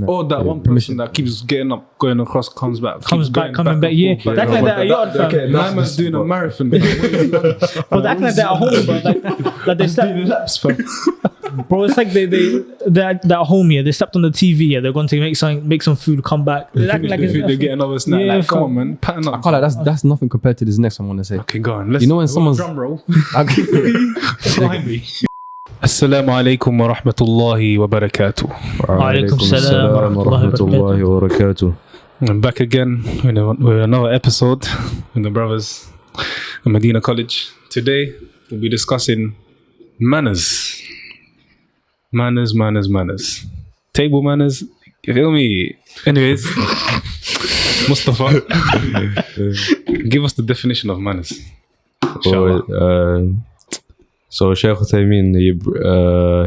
innit? Or that one person that keeps getting up, going across, comes back. Coming back. Yeah. Back. That's like that. Okay, My man's doing a marathon. But acting like they're at home, bro. Like they slept. laps, fam. Bro, it's like they're at home here. They slept on the TV. Yeah, they're going to make some food, come back. They're acting like They get another snack. Yeah, Like, come on, man, pattern up. I can't like that's nothing compared to this next one I want to say. Okay, go on. Let's, You know when someone's drum roll. Blimey. Assalamu alaikum wa rahmatullahi wa barakatuh. Alaikum salam wa rahmatullahi wa barakatuh. I'm back again with another episode with the brothers at Medina College. Today we'll be discussing manners. Manners. Table manners. You feel me? Anyways, Mustafa, give us the definition of manners. So Sheikh Uthaymeen,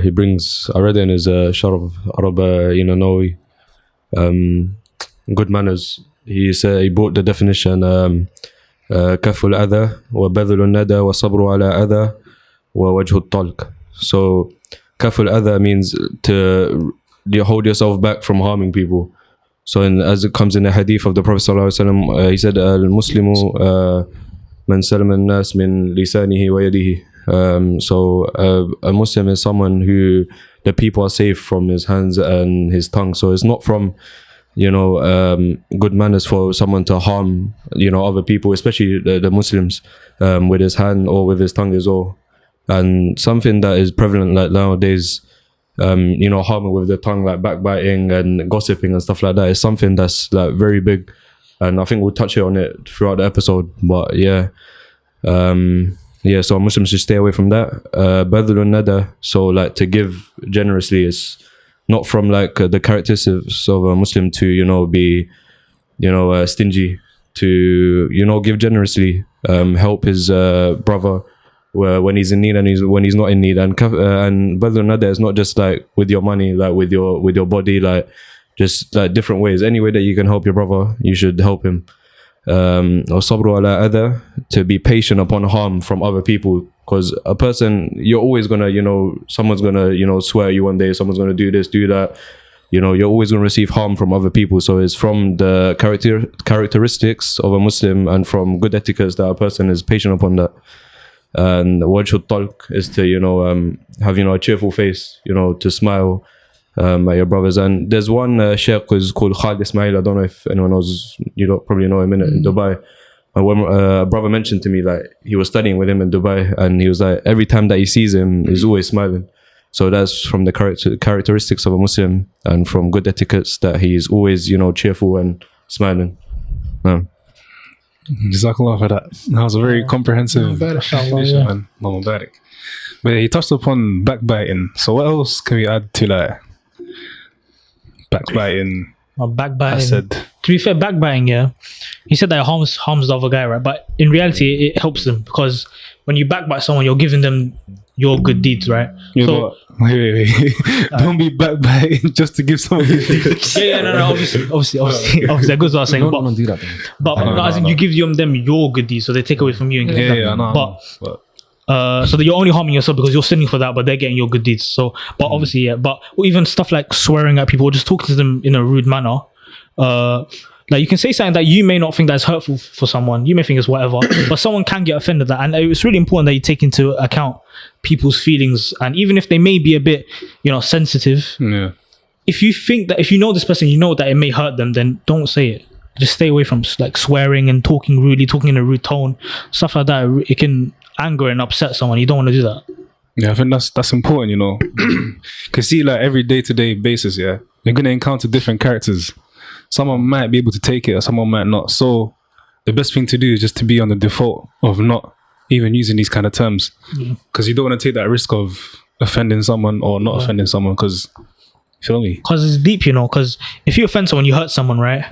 he brings, I read it in his Sharaf Arab Nawawi, good manners. He said, he brought the definition, كف الأذى وبذل الندى وصبر على أذى ووجه الطلق. So كف الأذى means to hold yourself back from harming people. So as it comes in the hadith of the Prophet ﷺ, he said, المسلم من سلم الناس من لسانه ويده. So a Muslim is someone who the people are safe from his hands and his tongue. So it's not from good manners for someone to harm other people, especially the Muslims, with his hand or with his tongue as well. And something that is prevalent like nowadays, harming with the tongue, like backbiting and gossiping and stuff like that, is something that's like very big. And I think we'll touch on it throughout the episode. But so Muslims should stay away from that. Badlul nada, so like to give generously, is not from like the characteristics of a Muslim to be stingy, to give generously, help his brother when he's in need and when he's not in need. And badlul nada is not just like with your money, like with your body, like just like different ways. Any way that you can help your brother, you should help him. Or sabru ala adha, to be patient upon harm from other people, because a person, you're always gonna someone's gonna swear you one day, someone's gonna do this, do that, you're always gonna receive harm from other people. So it's from the characteristics of a Muslim and from good etiquettes that a person is patient upon that. And wajhut talq is to have a cheerful face, to smile at your brothers. And there's one sheikh who's called Khalid Ismail. I don't know if anyone knows, probably know him in Dubai. And when a brother mentioned to me, like, he was studying with him in Dubai, and he was like, every time that he sees him, he's always smiling. So that's from the characteristics of a Muslim and from good etiquettes, that he is always cheerful and smiling. Jazakallah for that. That was a very comprehensive definition, man. Mubarak. But he touched upon backbiting. So what else can we add to that? Backbiting. Backbiting. I said, to be fair, backbiting, he said that it harms the other guy, right? But in reality, it helps them, because when you backbite someone, you're giving them your good deeds, right? Wait. Don't be backbiting just to give someone good deeds. No. Obviously, that goes without saying. Don't do that. But you give them your good deeds, so they take away from you. And so that you're only harming yourself because you're sinning for that, but they're getting your good deeds. So, but obviously, but even stuff like swearing at people or just talking to them in a rude manner, like you can say something that you may not think that's hurtful for someone. You may think it's whatever, but someone can get offended at that. And it's really important that you take into account people's feelings. And even if they may be a bit, sensitive, if you think that, if you know this person, that it may hurt them, then don't say it. Just stay away from like swearing and talking rudely, talking in a rude tone, stuff like that. It can anger and upset someone. You don't want to do that. Yeah, I think that's important, because see, like every day-to-day basis, you're gonna encounter different characters. Someone might be able to take it or someone might not. So the best thing to do is just to be on the default of not even using these kind of terms, because you don't want to take that risk of offending someone or not offending someone, because, you feel me? Because it's deep, because if you offend someone, you hurt someone, right?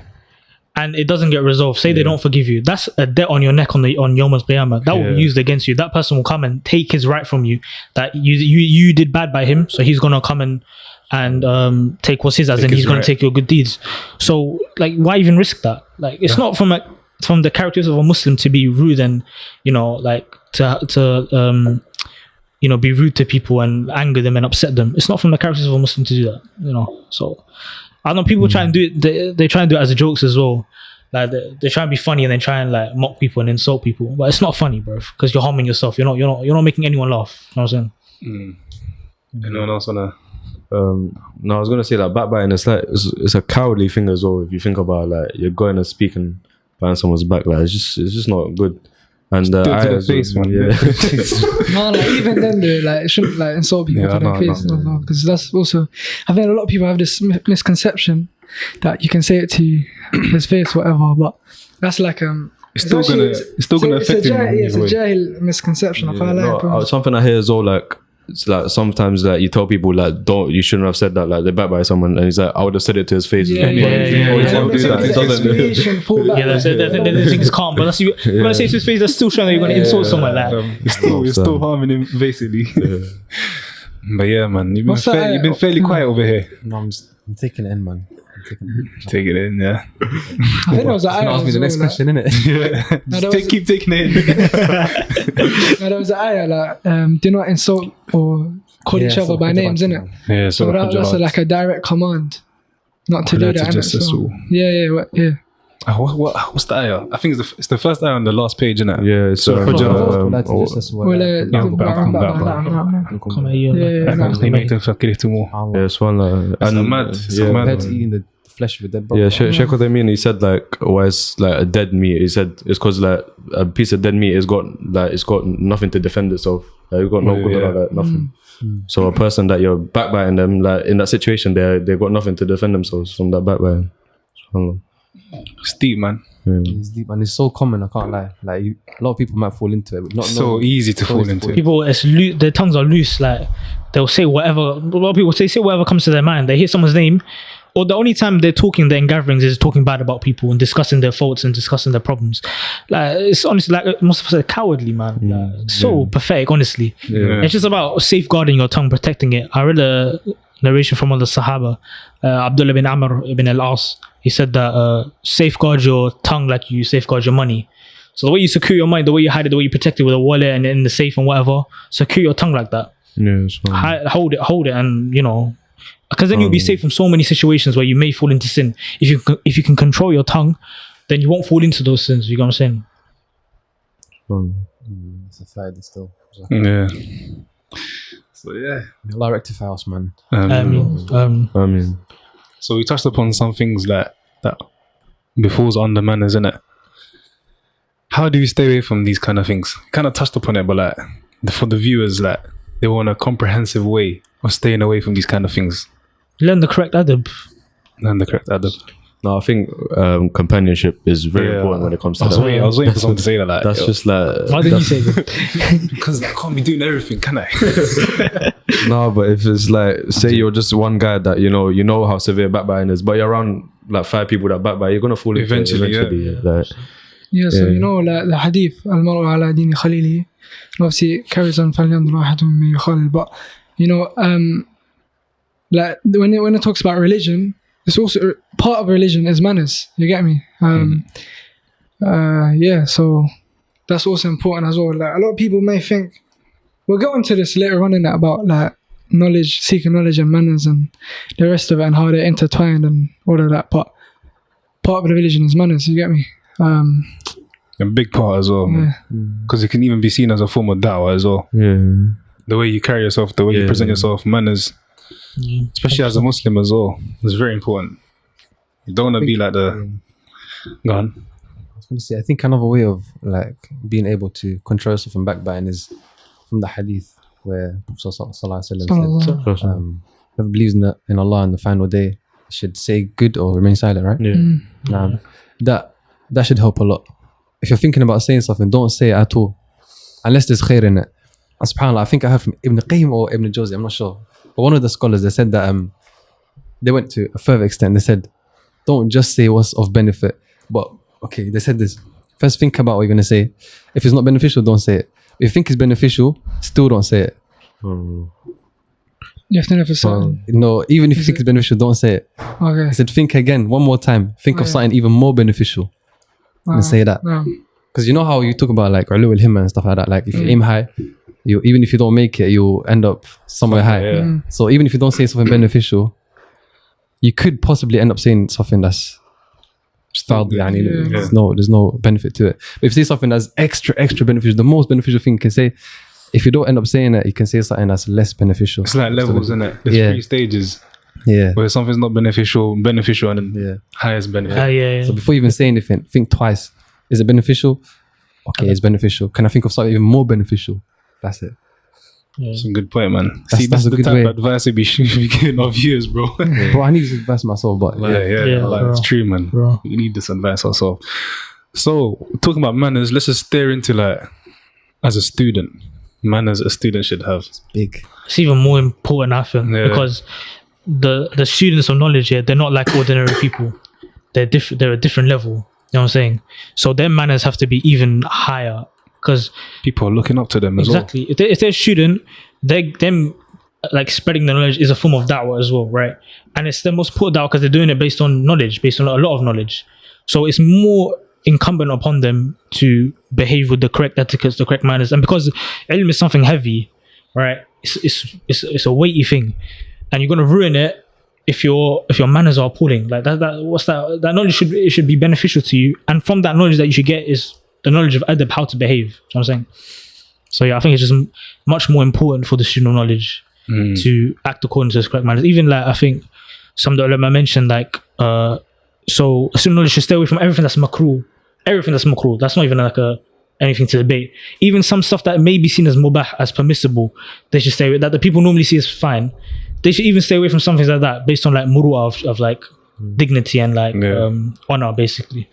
And it doesn't get resolved, say they don't forgive you, that's a debt on your neck on Yawm al-Qiyamah. That will be used against you. That person will come and take his right from you, that you did bad by him, so he's gonna come and take what's his, as in he's gonna take your good deeds. So like, why even risk that? Like, it's not from the characteristics of a Muslim to be rude and like to be rude to people and anger them and upset them. It's not from the characteristics of a Muslim to do that. So I know people try and do it. They try and do it as a jokes as well. Like they try and be funny and then try and like mock people and insult people, but it's not funny, bro, because you're harming yourself. You're not making anyone laugh. You know what I'm saying? Anyone else wanna? No, I was gonna say that backbiting is like it's a cowardly thing as well. If you think about it, like you're going to speak and behind someone's back, like it's just not good. And Do it to I their as well, face, man. yeah. No, like even then, though, like it shouldn't like insult people Yeah, to their no, face, no. because that's also. I think a lot of people have this misconception that you can say it to his face, whatever, but that's like It's still gonna affect him. It's a jahil misconception. I can't lie, bro. Something I hear as well, like it's like sometimes like you tell people like you shouldn't have said that, like they backbite someone and he's like I would have said it to his face. Yeah. He won't do that. He doesn't. Yeah, that's it. They think it's calm, but that's you're gonna say to his face. That's still showing that you're gonna insult someone like that. You're still harming him, basically. But yeah, man, you've been fairly quiet over here. No, I'm taking it in, man. Take it in, yeah. I think it was an Ask me the next question, innit? No, that was- Keep taking it in. there was an ayah like do not insult or call each other by names, innit? Yeah, So that's like a direct command not to do that. just innit? as So, well. yeah. What's the ayah? I think it's the first ayah on the last page, innit? Yeah, it's Come at you. yeah, it's one And mad. So yeah. mad. Compared to eating the flesh of a dead brother. Yeah, check what I mean. He said like, why it's like a dead meat. He said it's because like a piece of dead meat it's got nothing to defend itself. Like, it's got no good like that, nothing. So a person that you're backbiting them, like in that situation, they've got nothing to defend themselves from that backbiting. It's deep, man. It's deep and it's so common. I can't lie. Like a lot of people might fall into it, but not So easy to fall into. People, their tongues are loose. Like they'll say whatever. A lot of people say whatever comes to their mind. They hear someone's name, or the only time they're talking, they're in gatherings, is talking bad about people and discussing their faults and discussing their problems. Like it's honestly like most of us are cowardly, man. Like, so pathetic, honestly. Yeah. It's just about safeguarding your tongue, protecting it. I read a narration from one of the Sahaba, Abdullah bin Amr ibn al-As. He said that safeguard your tongue like you safeguard your money. So the way you secure your money, the way you hide it, the way you protect it with a wallet and in the safe and whatever, secure your tongue like that. Yeah, Hold it, and because then you'll be safe from so many situations where you may fall into sin. If you can control your tongue, then you won't fall into those sins. You know what I'm saying? It's a fact still. Yeah. So yeah. Allah rectify us, man. I mean, So we touched upon some things that befalls on the manners, innit? How do you stay away from these kind of things? Kind of touched upon it, but like for the viewers, like they want a comprehensive way of staying away from these kind of things. learn the correct adab. And the correct adab. No, I think companionship is very important when it comes to I that. was waiting for someone to say that. Like, That's just like Why did you say that? because I can't be doing everything, can I? no, but if it's like say you're just one guy that you know how severe backbiting is, but you're around like 5 people that backbite, you're gonna fall into it Eventually, Like, Yeah, so like the hadith, المرء على دين خليله, obviously carries on فلينظر أحدكم من يخالل, but like when it talks about religion, it's also part of religion is manners. You get me? Yeah, so that's also important as well. Like a lot of people may think we'll get into this later on in that about like knowledge, seeking knowledge and manners and the rest of it and how they're intertwined and all of that. But part of the religion is manners. You get me? A big part as well, because it can even be seen as a form of da'wah as well. yeah. The way you carry yourself, the way you present yourself, manners, especially as a Muslim as well, is very important. You don't want to be like the. Go on. I was going to say, I think another way of like being able to control yourself from backbiting is from the hadith where Prophet Sallallahu Alaihi Wasallam said, whoever believes in Allah and the final day should say good or remain silent, right? Yeah. That should help a lot. If you're thinking about saying something, don't say it at all, unless there's khair in it. And subhanAllah, I think I heard from Ibn Qayyim or Ibn Jawzi, I'm not sure. But one of the scholars, they said that they went to a further extent. They said, don't just say what's of benefit. But, okay, they said this. First, think about what you're going to say. If it's not beneficial, don't say it. If you think it's beneficial, still don't say it. You have to know for certain. No, even if you think it's beneficial, don't say it. Okay. I said, think again, one more time. Think of something even more beneficial and say that. Because you know how you talk about like ulu al-himma and stuff like that. Like if you aim high, even if you don't make it, you end up somewhere high. Yeah. So even if you don't say something beneficial, you could possibly end up saying something that's foul. Yeah. There's no benefit to it. But if you say something that's extra beneficial, the most beneficial thing you can say, if you don't end up saying it, you can say something that's less beneficial. It's like levels, isn't it? There's Yeah. 3 stages Yeah. where something's not beneficial, and then Yeah. highest benefit. Yeah. So before you even say anything, think twice. Is it beneficial? Okay, it's beneficial. Can I think of something even more beneficial? That's it. That's a good point, man. That's See, that's a the good type way. of advice we should be giving our viewers, bro. Bro, I need this advice myself, but Yeah, like, bro. it's true, man. Bro. We need this advice ourselves. So, talking about manners, let's just steer into like, as a student, manners a student should have. big. It's even more important, I think, Yeah. because the students of knowledge here, they're not like ordinary people. They're different. They're a different level. You know what I'm saying? So their manners have to be even higher, because People are looking up to them as exactly, if they're a student, them like spreading the knowledge is a form of da'wah as well, right? And it's the most put da'wah because they're doing it based on knowledge, based on a lot of knowledge. So it's more incumbent upon them to behave with the correct etiquettes, the correct manners, and because ilm is something heavy, right? It's a weighty thing, and you're gonna ruin it if your manners are appalling. Like that knowledge should be beneficial to you, and from that knowledge that you should get is the knowledge of adab, how to behave. You know what I'm saying? So yeah, I think it's just much more important for the student of knowledge to act according to his correct manners. Even like I think some of the ulama mentioned like so a student of knowledge should stay away from everything that's makruh. Everything that's makruh. That's not even like anything to debate. Even some stuff that may be seen as mubah, as permissible, they should stay away. That the people normally see as fine. They should even stay away from something like that based on like muru'ah of like dignity and like honor, basically.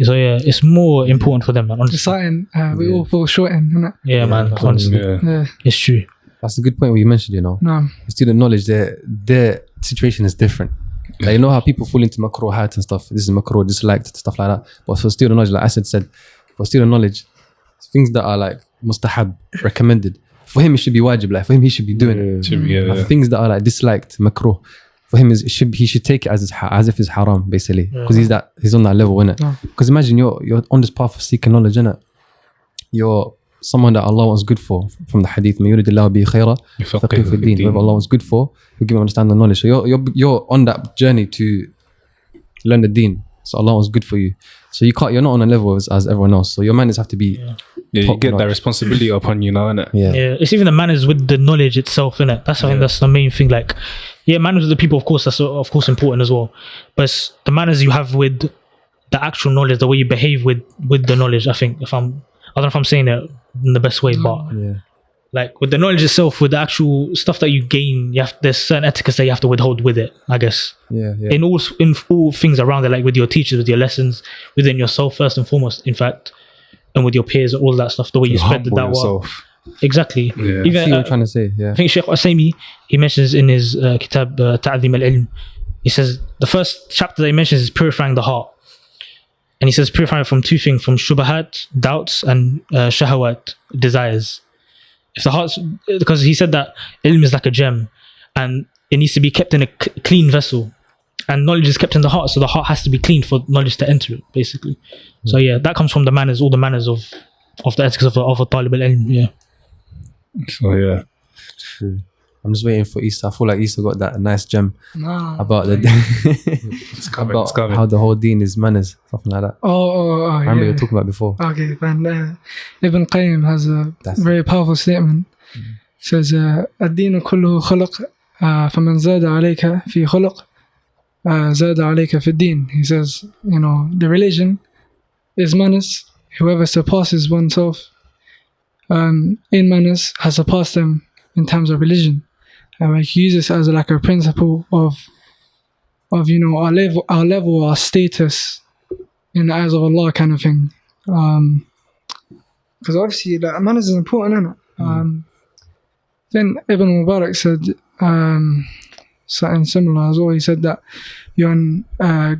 So yeah, it's more important for them, man. It's Honestly. something we all fall short in, innit? Yeah, man. Honestly, Yeah. it's true. That's a good point what you mentioned, you know. No. Student knowledge, their situation is different. Like, you know how people fall into makruhat and stuff. This is makruh, disliked, stuff like that. But for student knowledge, like Asad said, for student knowledge, things that are like mustahab, recommended. For him, it should be wajib. Like for him, he should be doing it. Should be, And things that are like disliked, makruh. For him, he should take it as if it's haram, basically, because he's on that level, innit? Because imagine you're on this path of seeking knowledge, innit? You're someone that Allah wants good for, from the hadith. مَن يُرِدِ اللَّهُ بِهِ خَيْرًا يُفَقِّهُ فِي الدِّينِ. Whoever Allah wants good for, He'll give him understanding and knowledge. So you're on that journey to learn the deen. So Allah wants good for you. So you're not on a level as everyone else. So your manners have to be. Yeah, you get that responsibility upon you now, innit? Yeah. It's even the manners with the knowledge itself, innit? That's I think that's the main thing. Like, yeah, manners with the people, of course, that's of course important as well. But it's the manners you have with the actual knowledge, the way you behave with the knowledge. I think I don't know if I'm saying it in the best way, but like with the knowledge itself, with the actual stuff that you gain, there's certain etiquettes that you have to withhold with it, I guess. Yeah. In all things around it, like with your teachers, with your lessons, within yourself first and foremost, in fact, and with your peers and all that stuff, the way you spread the da'wah. yourself. Exactly. Yeah. I see what you're trying to say. Yeah. I think Sheikh Usaymi, he mentions in his kitab Ta'adhim al-Ilm, he says the first chapter that he mentions is purifying the heart. And he says purifying from two things, from shubahat, doubts, and shahawat, desires. If the heart's, because he said that ilm is like a gem and it needs to be kept in a clean vessel, and knowledge is kept in the heart, so the heart has to be clean for knowledge to enter it, basically. So yeah, that comes from the manners, all the manners of the etiquettes of a talib al-ilm. Yeah. So yeah. True. I'm just waiting for Easter. I feel like Easter got that nice gem about It's coming. how the whole deen is manners, something like that. I remember you were talking about before. Okay, fine. Ibn Qayyim has a very powerful statement. Says, الدين كله خلق فمن زاد عليك في خلق زاد عليك في الدين. He says, the religion is manners. Whoever surpasses oneself in manners has surpassed them in terms of religion. And we use this as like a principle of our level, our status in the eyes of Allah, kind of thing. Because obviously, like, manners is important, isn't it? Then Ibn Mubarak said something similar as well. He said that you're in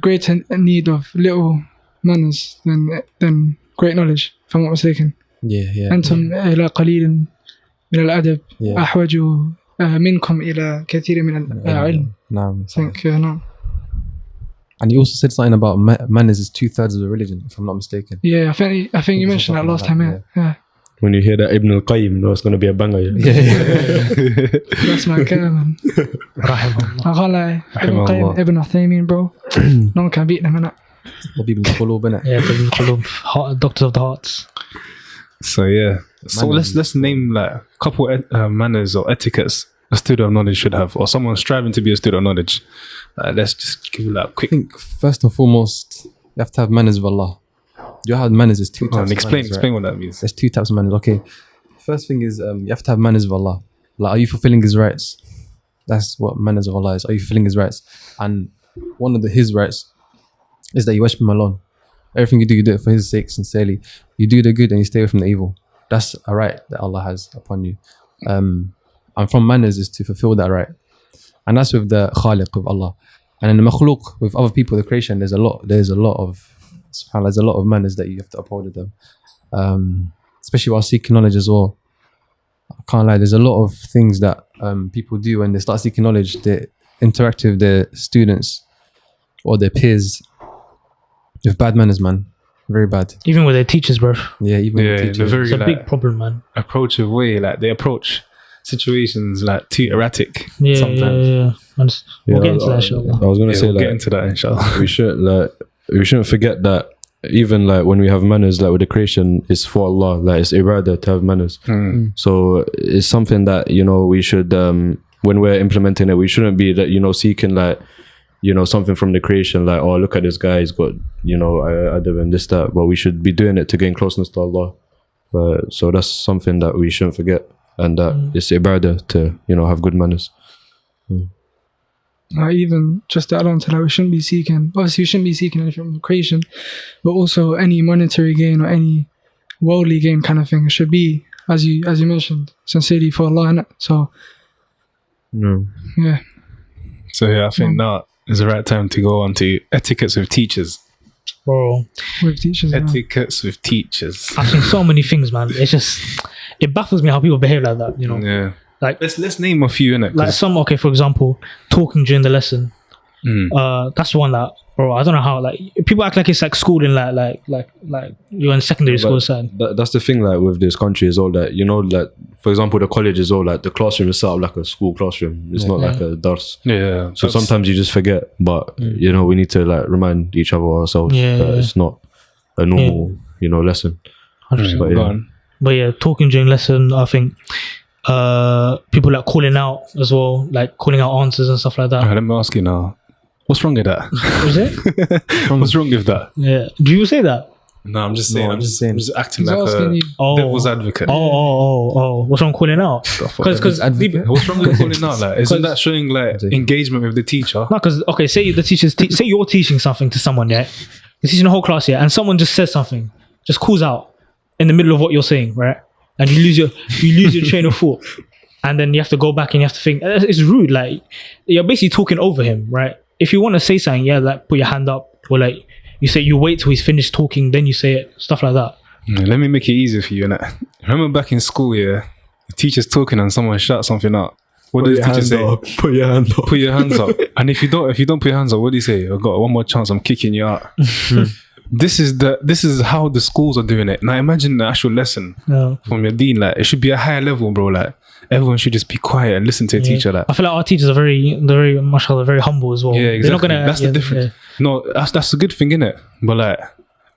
greater need of little manners than great knowledge, if I'm not mistaken. Yeah. أنتم إلى قليل من الأدب أحوج منكم إلى كثير من العلم. No. And you also said something about manners is 2/3 of the religion, if I'm not mistaken. Yeah, I think you mentioned that last time. Yeah. When you hear that Ibn al-Qayyim, you know it's going to be a banger. Yeah. That's my guy, man. Rahimahullah. I can't lie. Ibn Rahimahullah. Qayyim, Ibn Uthaymeen, bro. No one can beat them, innit? Labib al-Qulub, innit? Yeah, the doctors of the hearts. So yeah. So let's name like a couple manners or etiquettes a student of knowledge should have, or someone striving to be a student of knowledge. Let's just give like a quick. I think first and foremost, you have to have manners of Allah. You have manners is two types. Explain what that means. There's two types of manners. Okay, first thing is you have to have manners of Allah. Like, are you fulfilling His rights? That's what manners of Allah is. Are you fulfilling His rights? And one of His rights is that you worship Him alone. Everything you do it for His sake, sincerely. You do the good and you stay away from the evil. That's a right that Allah has upon you. And from manners is to fulfill that right. And that's with the Khaliq, with Allah. And in the makhluk, with other people, the creation, there's a lot of manners that you have to uphold with them. Especially while seeking knowledge as well. I can't lie, there's a lot of things that people do when they start seeking knowledge. They interact with their students or their peers with bad manners, man. Very bad. Even with their teachers, bro. Yeah, even with The teachers. very It's a like, big problem, man. approachive way, like they approach situations like too erratic Yeah, sometimes. yeah. We'll get into that, I inshallah. was going to Yeah, say we'll like, get into that inshallah. we shouldn't forget that even like when we have manners, like with the creation, it's for Allah. Like it's ibadah to have manners. So it's something that, you know, we should when we're implementing it, we shouldn't be that, you know, seeking like, you know, something from the creation, like, oh, look at this guy, he's got, you know, adab and this, that. But we should be doing it to gain closeness to Allah. So that's something that we shouldn't forget, and that it's ibadah to, you know, have good manners. Even just to add on to that, we shouldn't be seeking anything from the creation, but also any monetary gain or any worldly gain kind of thing. It should be, as you mentioned, sincerely for Allah, innit? So yeah. So yeah, I think now is the right time to go on to etiquettes with teachers. Bro, With teachers, yeah. Etiquettes with teachers. I've seen so many things, man. It's just, it baffles me how people behave like that, you know? Yeah. Like, Let's name a few, innit? like okay, for example, talking during the lesson. That's one that, bro, I don't know how, like, people act like it's like school in like you're in secondary school or something. That's the thing, like with this country is all that, you know, like for example, the college is all like the classroom is set up like a school classroom. It's not like a dars. Yeah. So sometimes you just forget, but you know, we need to like remind each other ourselves that it's not a normal, you know, lesson. 100%. But Go yeah. on. But yeah, talking during lesson, I think people like calling out as well, like calling out answers and stuff like that. Let me ask you now. What's wrong with that? Is it? What's wrong with that? Yeah. Do you say that? No, I'm just saying. I'm just acting He's like asking a you. devil's advocate. Oh. What's wrong calling out? Because What's wrong with calling out? Like, isn't that showing like engagement with the teacher? no, because okay, say the teachers say you're teaching something to someone, yeah, you're teaching the whole class, yeah, and someone just says something, just calls out in the middle of what you're saying, right, and you lose your train of thought, and then you have to go back and you have to think. It's rude. Like, you're basically talking over him, right? If you want to say something, yeah, like put your hand up, or like you wait till he's finished talking, then you say it, stuff like that. Let me make it easier for you. Innit? Remember back in school, yeah, the teacher's talking and someone shouts something out. What does the teacher say? Put your hand up. Put your hands up. And if you don't put your hands up, what do you say? I've got one more chance. I'm kicking you out. This is how the schools are doing it. Now imagine the actual lesson from your dean. Like, it should be a higher level, bro. Like, everyone should just be quiet and listen to a teacher. Like, I feel like our teachers are very mashallah, very humble as well. yeah, exactly. They're not gonna. That's the difference. No, that's a good thing, innit? But like,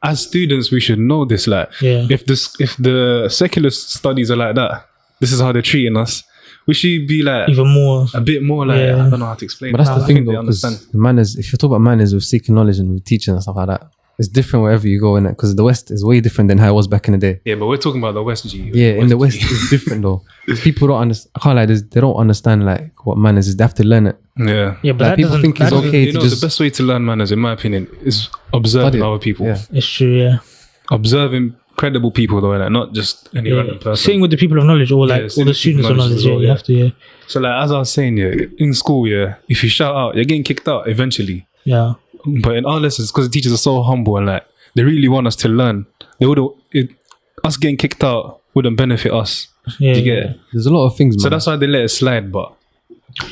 as students, we should know this. Like, if the secular studies are like that, this is how they're treating us. We should be like even more, a bit more like, I don't know how to explain. But that's the I thing think they though, because understand. manners, if you talk about manners with seeking knowledge and with teaching and stuff like that, it's different wherever you go in it, because the West is way different than how it was back in the day. Yeah, but we're talking about the West, G. Yeah, in the West it's different though. People don't understand. I can't lie, they don't understand like what manners is. They have to learn it. Yeah. yeah, but Like, that people doesn't. think it's that doesn't- okay You to know, just the best way to learn manners, in my opinion, is observing study it. other people. Yeah. It's true, yeah. Observing credible people, though, innit? Not just any random person. Sitting with the people of knowledge, or like all sitting the with students of people knowledge. as Yeah, well, you yeah. have to. Yeah, So, like, as I was saying, yeah, in school, yeah, if you shout out, you're getting kicked out eventually. yeah. But in our lessons, because the teachers are so humble and like they really want us to learn, they wouldn't. Us getting kicked out wouldn't benefit us. Yeah, Do you get it? there's a lot of things, man. So that's why they let it slide. But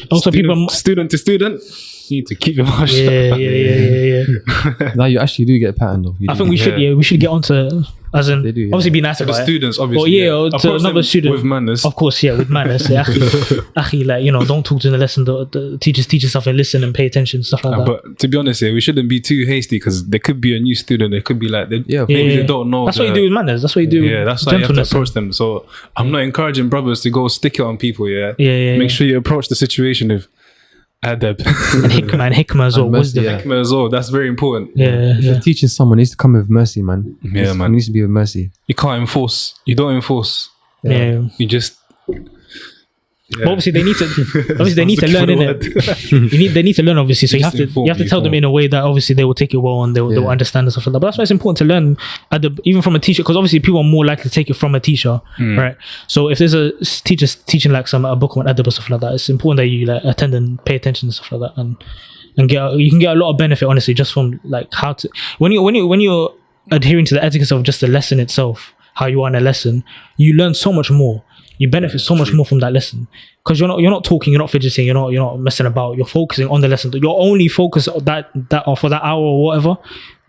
Also, people. student to student, just need to keep your mouth shut. Yeah. Now you actually do get patterned though. I think we should get onto, as in, They do, yeah. obviously be nice To the about it. students, obviously. Or to Approach another them student with manners. Of course, yeah, with manners. Yeah, akhi, like, you know, don't talk during the lesson. The teachers teach you something, listen and pay attention, stuff like that. But to be honest, we shouldn't be too hasty because there could be a new student. They could be like, maybe they don't know. That's what you do with manners. That's what you do. Yeah, that's how you have to gentleness. approach them. So I'm not encouraging brothers to go stick it on people. Yeah. Make sure you approach the situation with adab And hikmah as well, And mercy, wisdom. yeah. hikmah as well. That's very important. If you're teaching someone, it needs to come with mercy, man. Yeah, man. It needs to be with mercy. You can't enforce. You don't enforce. Yeah. You just. But obviously they need to learn, innit? They need to learn, obviously. So you have to tell them in a way that obviously they will take it well and they will understand and stuff like that. But that's why it's important to learn even from a teacher, because obviously people are more likely to take it from a teacher, right? So if there's a teacher teaching like a book on adab or stuff like that, it's important that you like attend and pay attention and stuff like that, and you can get a lot of benefit, honestly, just from like how to when you're adhering to the etiquettes of just the lesson itself, how you are in a lesson, you learn so much more. You benefit so much more from that lesson because you're not talking, you're not fidgeting, you're not messing about. You're focusing on the lesson. Your only focus on that or for that hour or whatever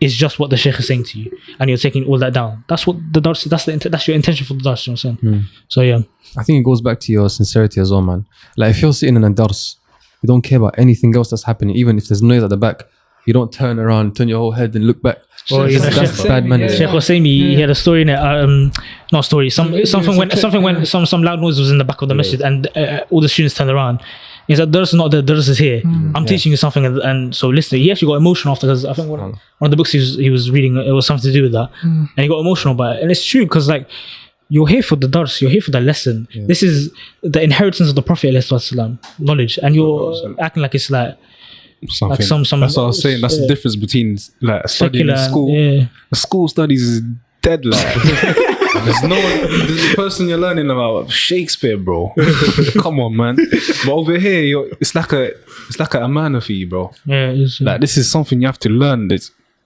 is just what the sheikh is saying to you, and you're taking all that down. That's what the dars. That's your intention for the dars. You know what I'm saying? So yeah, I think it goes back to your sincerity as well, man. Like if you're sitting in a dars, you don't care about anything else that's happening, even if there's noise at the back. You don't turn around, turn your whole head and look back. That's bad manners. Sheikh Hosseini, he had a story in it. Not story. Something when some loud noise was in the back of the masjid, and all the students turned around. He said, "Dars is not there. Dars is here. I'm teaching you something." And so listen. He actually got emotional after, because I think one of the books he was reading, it was something to do with that, and he got emotional about it. And it's true, because like, you're here for the dars, you're here for the lesson. This is the inheritance of the Prophet ﷺ, knowledge, and you're acting like it's like. Something. Like some that's what I was saying. That's the difference between like studying in school. The school studies is dead. Like there's the person you're learning about Shakespeare, bro. Come on, man. But over here, it's like a amana for you, bro. Yeah, like this is something you have to learn.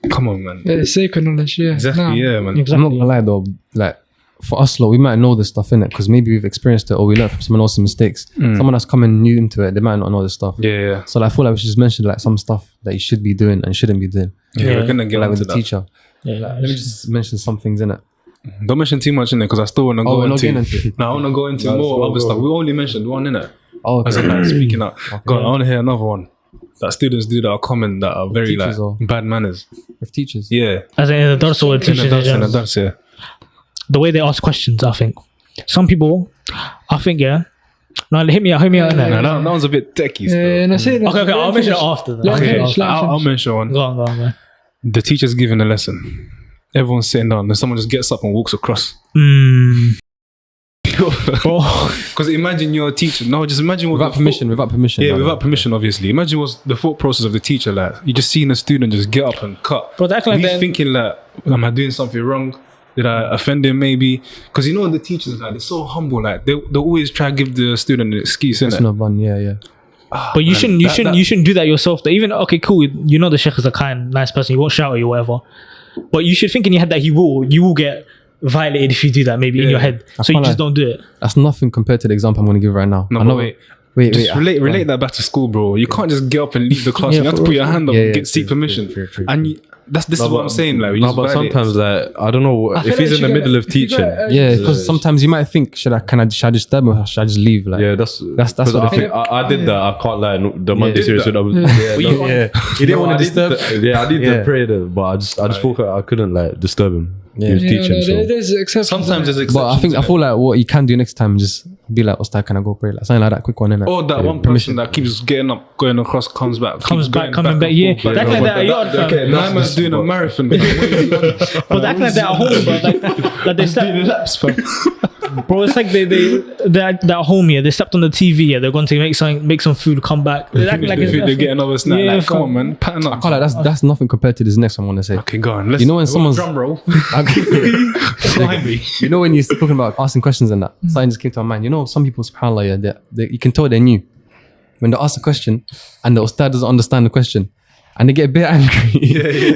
Come on, man. Yeah, it's sacred knowledge. Yeah, Exactly. Yeah, man. I'm not gonna lie though, like for us, we might know this stuff, innit? Because maybe we've experienced it or we learned from someone else's mistakes. Someone that's coming new into it, they might not know this stuff. Yeah. So like, I feel like we should just mention like some stuff that you should be doing and shouldn't be doing. Yeah, we're gonna get like with into the that. teacher. Let me just mention some things in it. Don't mention too much in it because I still want to go we're not into. getting into it. No, I want to go into more other stuff. We only mentioned one in it. Oh, okay. As in, like, speaking out. Go on, I want to hear another one that students do that are common, that are very like teachers or- bad manners. With teachers. Yeah. as in the dars or teaching In the dance, yeah. the way they ask questions, I think some people, no, hit me out. No, that one's a bit techie. still. Yeah, no, say that. Okay, I'll mention it after. Then. Let Okay, finish, let I'll finish. mention one. Go on. The teacher's giving a lesson. Everyone's sitting down, and someone just gets up and walks across. Because imagine you're a teacher. No, just imagine what Without permission. Yeah, like without that. permission, obviously. Imagine what's the thought process of the teacher like. You just seeing a student just get up and cut. Bro, they act like He's they're- thinking like, am I doing something wrong? Did I offend him maybe? Because you know the teachers like they're so humble. Like they always try to give the student an excuse, It's innit? not fun, yeah. But you man, shouldn't do that yourself. Though. Even okay, cool. You know the sheikh is a kind, nice person. He won't shout at you, whatever. But you should think in your head that you will get violated if you do that. Maybe in your head, so you can't just lie. don't do it. That's nothing compared to the example I'm going to give right now. No, I but know. wait. Wait. Relate that back to school, bro. You can't just get up and leave the class. Yeah, You have to for put your hand up Yeah, and yeah, get seek true, permission. true. And this is what I'm saying. Like, we No, just but violate. sometimes like I don't know I if feel he's like in the you middle gotta- of teaching. Yeah, because sometimes you might think, should I disturb him or should I just leave? Like, Yeah, that's That's what I think. I did that. I can't lie. The Monday did series that? when I was You didn't want to disturb. I did Yeah. the prayer, there, but I just thought I couldn't like disturb him. Yeah. He was Yeah, teaching, no, so there's exceptions. Sometimes there's exceptions. But I feel like what you can do next time is just be like, Ustad, can I go pray? Like something like that, quick one, innit? Or that one person that keeps getting up, going across, comes back, Comes keeps back, going coming back. and Yeah, forth, that's like that. At yard, fam. okay, My man's doing a marathon. Bro, they act like they're at home, bro. Like they step. Bro, it's like they're at home here. They stepped on the TV. Yeah, they're going to make some food, come back. They're acting like they get another snack. Yeah, Like, come fam. on, man, pattern up. I can't like that's nothing compared to this next one I want to say. Okay, go on. Let's, You know when someone's- drum roll. You know when you're talking about asking questions and that, something just came to my mind. You know, some people, subhanAllah, yeah, you can tell they're new. When they ask a question and the Ustad doesn't understand the question and they get a bit angry.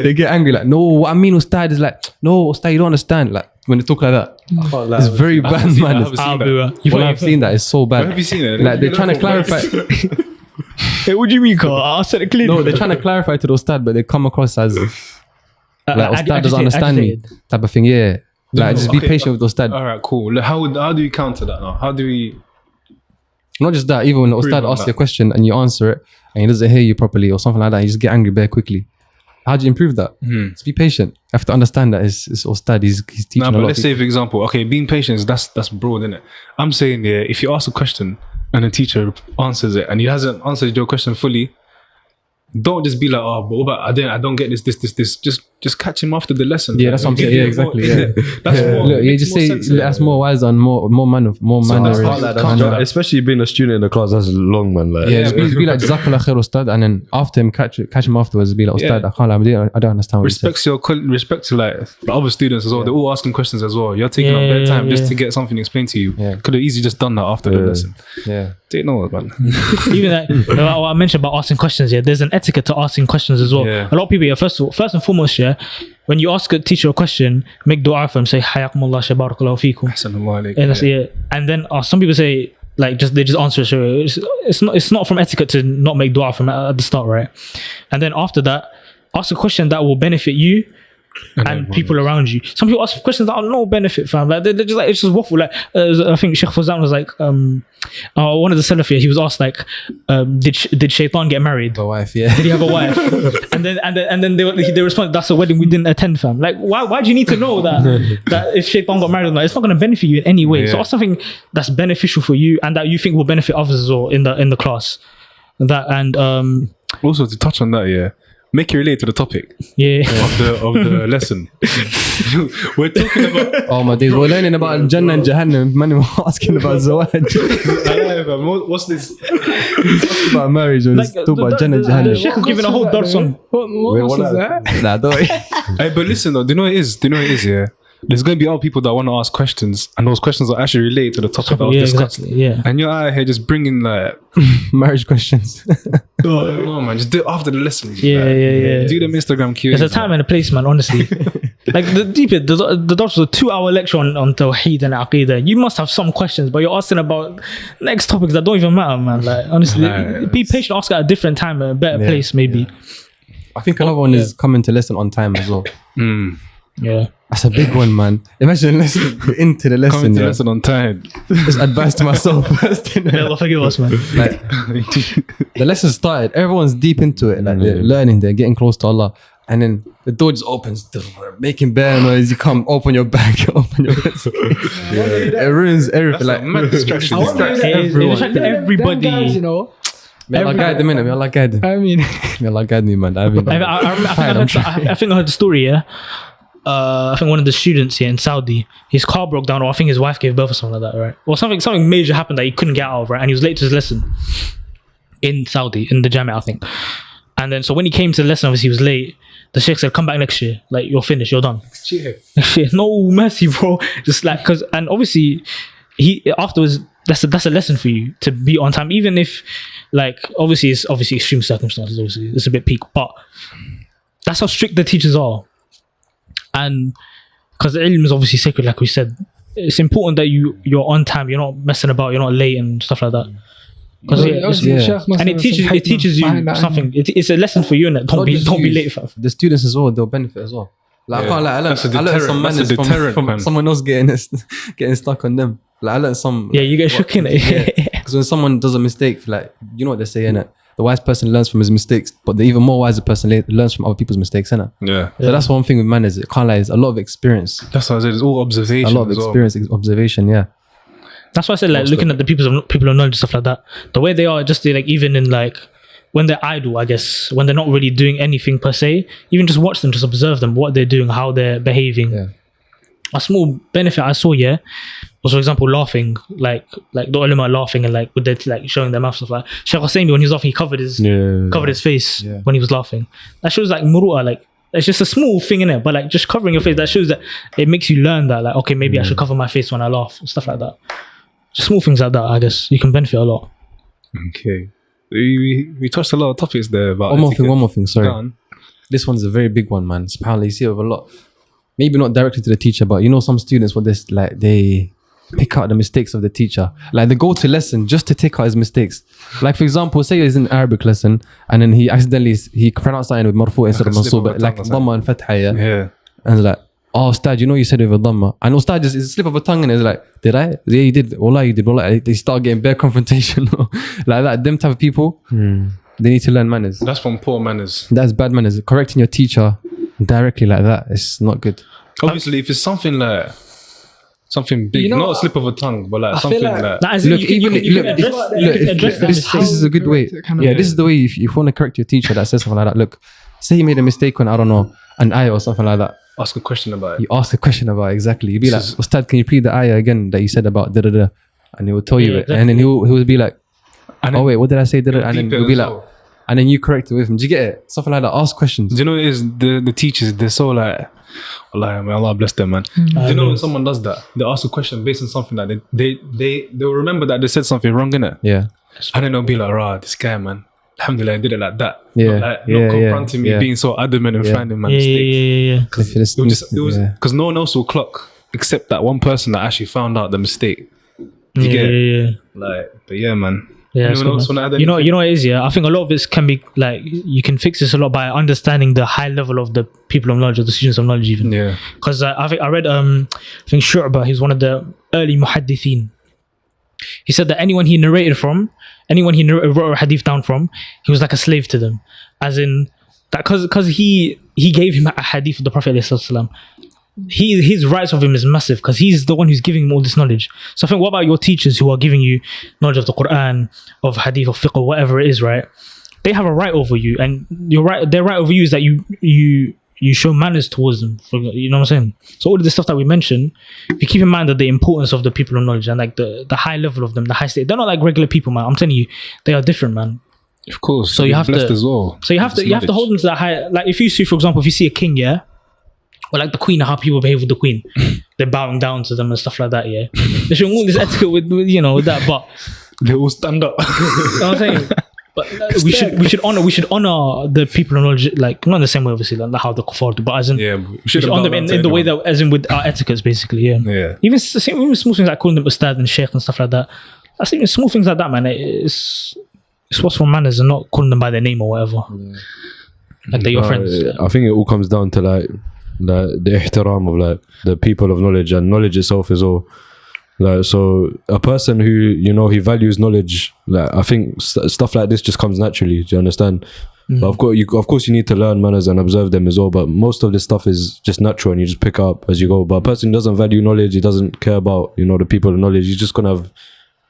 They get angry like, no, what I mean Ustad is like, no, Ustad, you don't understand. Like, when they talk like that, it's very bad, man. I haven't seen that. You When I've seen that, it's so bad. Where have you seen it? Like, they're trying to clarify. Hey, what do you mean, Carl? I said it clearly. No, they're trying to clarify to the ustad, but they come across as like ustad doesn't understand me type of thing. Yeah, like just be patient with the ustad. All right, cool. Like, how do we counter that now? How do we? Not just that, even when the ustad asks you a question and you answer it and he doesn't hear you properly or something like that, you just get angry very quickly. How do you improve that? Just be patient. You have to understand that it's ustad. He's teaching a lot. But let's say, for example, okay, being patient, that's broad, isn't it? I'm saying, yeah, if you ask a question and the teacher answers it and he hasn't answered your question fully, don't just be like, oh, but I don't get this. Just catch him after the lesson. Yeah, that's what I'm saying. Yeah, exactly. Yeah. That's more. Look, you just say that's more wise and more manner. Especially being a student in the class, that's long, man. Like, Yeah, just be like Jazakallah khair ustad, and then after him catch him afterwards. Be like ustad, I don't understand. What Respect to like the other students as well. They're all asking questions as well. You're taking up their time just to get something explained to you. Could have easily just done that after the lesson. Yeah. Didn't know it, man. Even that, what I mentioned about asking questions, there's an etiquette to asking questions as well. A lot of people, first and foremost, when you ask a teacher a question, make dua for him, say hayakumullah barakallahu feekum. And then some people say like they just answer it. It's not from etiquette to not make dua from at the start, right? And then after that, ask a question that will benefit you and people around you. Some people ask questions that are no benefit, fam. Like they're just like, it's just waffle. Like I think Sheikh Fawzan was like, one of the Salafi, he was asked like, did Shaitan get married? A wife, yeah. Did he have a wife? and then they responded, that's a wedding we didn't attend, fam. Like why do you need to know that if Shaitan got married or not? It's not going to benefit you in any way. So ask something that's beneficial for you and that you think will benefit others as well in the class. Also to touch on that, make it relate to the topic of the lesson. We're talking about oh my days, we're learning about Jannah and Jahannam. Man, we're asking about Zawaj. What's this? About marriage, or talk about Jannah and Jahannam. Sheikh is giving a whole dars on. What is that? Nah, don't worry. Hey, but listen though, do you know what it is? There's going to be other people that want to ask questions, and those questions are actually related to the topic that was discussed. Exactly, And you're out here just bringing like Marriage questions. no man, just do it after the lesson. Yeah. Do them Instagram Q&A. There's a time and a place, man, honestly. Like the dars was a 2-hour lecture on Tawheed and Aqidah. You must have some questions, but you're asking about next topics that don't even matter, man. Like honestly, be patient, ask at a different time, a better place maybe. I think another one is coming to lesson on time as well. Yeah. That's a big one, man. Imagine into the lesson. Coming to lesson on time. Just advice to myself first. Allah forgive us, man. Like, the lesson started. Everyone's deep into it. Like they're learning, they're getting close to Allah. And then the door just opens, making bare noise. You come, open your bag, open your pencil. It ruins everything. That's Like mad distraction. Everybody. Them guys, you know. May Allah guide them, innit? May Allah guide them. I mean, May Allah guide me, man. I think I heard the story, I think one of the students here in Saudi, his car broke down, or I think his wife gave birth or something like that, right? Or something major happened that he couldn't get out of, right? And he was late to his lesson in Saudi, in the Jami', I think. And then, so when he came to the lesson, obviously he was late. The sheikh said, come back next year. Like, you're finished, you're done. Next year. No mercy, bro. Just like, and obviously, he afterwards, that's a lesson for you to be on time, even if, like, obviously it's extreme circumstances, obviously. It's a bit peak, but that's how strict the teachers are. And because the ilm is obviously sacred, like we said, it's important that you're on time, you're not messing about, you're not late and stuff like that. Because and it teaches you something. It's a lesson for you, and don't be late. The students as well, they'll benefit as well. Like I learned some manners from someone else getting stuck on them. Like I learned some. Yeah, you get shook in it. Because when someone does a mistake, like you know what they say, innit? The wise person learns from his mistakes, but the even more wiser person learns from other people's mistakes, innit? Yeah. So that's one thing with manners. It can't lie, it's a lot of experience. That's what I said. It's all observation. A lot of experience, observation. Yeah. That's why I said, like, looking at the people of knowledge and stuff like that, the way they are, just like, even in like when they're idle, I guess, when they're not really doing anything per se, even just watch them, just observe them, what they're doing, how they're behaving. Yeah. A small benefit I saw, was, for example, laughing, like the ulama laughing and like with their, like showing their mouth stuff like. Sheikh Hussein, when he was laughing, he covered his face when he was laughing. That shows like muru'ah, like it's just a small thing in it, but like just covering your face, that shows that it makes you learn that, like, okay, maybe I should cover my face when I laugh, stuff like that. Just small things like that, I guess you can benefit a lot. Okay, we touched a lot of topics there. About one more thing. Sorry, this one's a very big one, man. SubhanAllah, you see it with a lot. Maybe not directly to the teacher, but you know, some students, what this like, they pick out the mistakes of the teacher. Like they go to lesson just to take out his mistakes. Like for example, say he's in Arabic lesson and then he accidentally he pronounced something with marfu instead of mansub, like dhamma and fatha. Yeah. And like, oh Ustad, you know you said it with dhamma. And Ustad just, it's a slip of a tongue and it's like, did I? Yeah, you did. Wallah, you did. Wallah. They start getting bare confrontation. Like that. Them type of people, they need to learn manners. That's from poor manners. That's bad manners. Correcting your teacher directly like that, it's not good. Obviously, if it's something like something big, You know not a what? slip of a tongue, but like I feel something like- like That is, Look, you can address that this mistake. is a good way. Kind of Yeah, way. this is the way. If you want to correct your teacher that says something like that, look, say you made a mistake on, I don't know, an ayah or something like that. ask a question about it. You ask a question about it, exactly. You'd be like, This is- Ustad, can you repeat the ayah again that you said about da da da? And he will tell you Yeah, it, and then he will be like, And oh then wait, what did I say? Da da? And then deep it he'll be as like, well. and then you correct it with him. Do you get it? Something like that. Ask questions. Do you know what it is? The teachers, they're so like, Allah bless them, man. Do you know when someone does that? They ask a question based on something that they'll remember that they said something wrong, innit? Yeah. And then they'll be like, rah, this guy, man. Alhamdulillah, I did it like that. Yeah, Not yeah, confronting me, yeah. being so adamant and Yeah. finding my Yeah, mistakes. yeah. If it's, It was yeah. because no one else will clock except that one person that actually found out the mistake. You Yeah, get it? yeah. Like, but yeah, man. Yeah, that's Anyone good, else man. wanna add You know anything? what it is, yeah. I think a lot of this can be like you can fix this a lot by understanding the high level of the people of knowledge or the students of knowledge, even. Yeah. Because I think I read I think Shu'bah, he's one of the early muhaddithin. He said that anyone he wrote a hadith down from, he was like a slave to them, as in that because he gave him a hadith of the Prophet ﷺ. His rights of him is massive because he's the one who's giving him all this knowledge. So I think, what about your teachers who are giving you knowledge of the Quran, of hadith, of fiqh, whatever it is, right? They have a right over you, and their right over you is that you show manners towards them. You know what I'm saying? So all of the stuff that we mentioned, if you keep in mind that the importance of the people of knowledge and like the high level of them, the high state, they're not like regular people, man. I'm telling you, they are different, man. Of course. So you have blessed to- as well. So you have to hold them to that high. Like if you see, for example, if you see a king, yeah, or like the queen, how people behave with the queen, they're bowing down to them and stuff like that. Yeah, they should all this etiquette with with that, but They all stand up. you know what I'm saying. But we should honor the people of knowledge, like not in the same way, obviously, like how the kuffar do, but as in Yeah, we we should have honor done them that in to the way anyone. that, as in with our etiquettes, basically. Yeah. Yeah. Even small things like calling them ustad and sheikh and stuff like that. That's even small things like that, man. It's what's for manners and not calling them by their name or whatever. Like they're your friends. I think it all comes down to like the ihtiram of like the people of knowledge and knowledge itself as well. Like, so a person who he values knowledge, like I think stuff like this just comes naturally. Do you understand? But of course you need to learn manners and observe them as well. But most of this stuff is just natural and you just pick up as you go. But a person who doesn't value knowledge, he doesn't care about the people of knowledge. He's just gonna have.